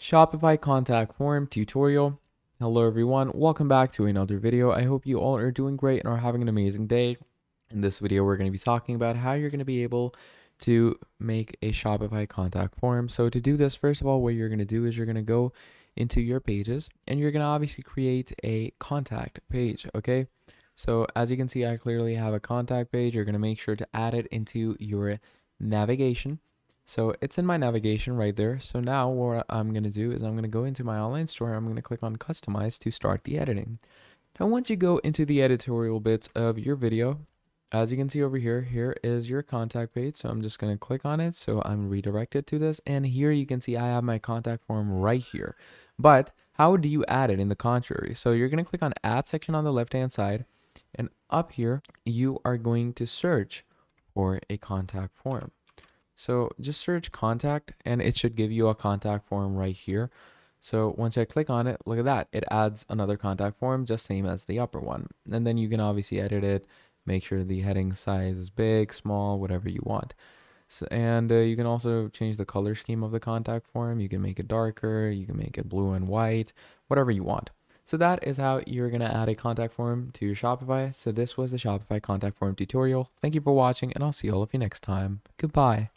Shopify contact form tutorial. Hello everyone, welcome back to another video. I hope you all are doing great and are having an amazing day. In this video, we're going to be talking about how you're going to be able to make a Shopify contact form. So to do this, first of all, what you're going to do is you're going to go into your pages and you're going to obviously create a contact page, okay? So as you can see, I clearly have a contact page. You're going to make sure to add it into your navigation. So it's in my navigation right there. So now what I'm going to do is I'm going to go into my online store. I'm going to click on customize to start the editing. Now, once you go into the editorial bits of your video, as you can see over here, here is your contact page. So I'm just going to click on it. So I'm redirected to this. And here you can see I have my contact form right here. But how do you add it in the contrary? So you're going to click on add section on the left-hand side. And up here, you are going to search for a contact form. So just search contact and it should give you a contact form right here. So once I click on it, look at that. It adds another contact form, just same as the upper one. And then you can obviously edit it, make sure the heading size is big, small, whatever you want. So, and you can also change the color scheme of the contact form. You can make it darker, you can make it blue and white, whatever you want. So that is how you're going to add a contact form to your Shopify. So this was the Shopify contact form tutorial. Thank you for watching and I'll see all of you next time. Goodbye.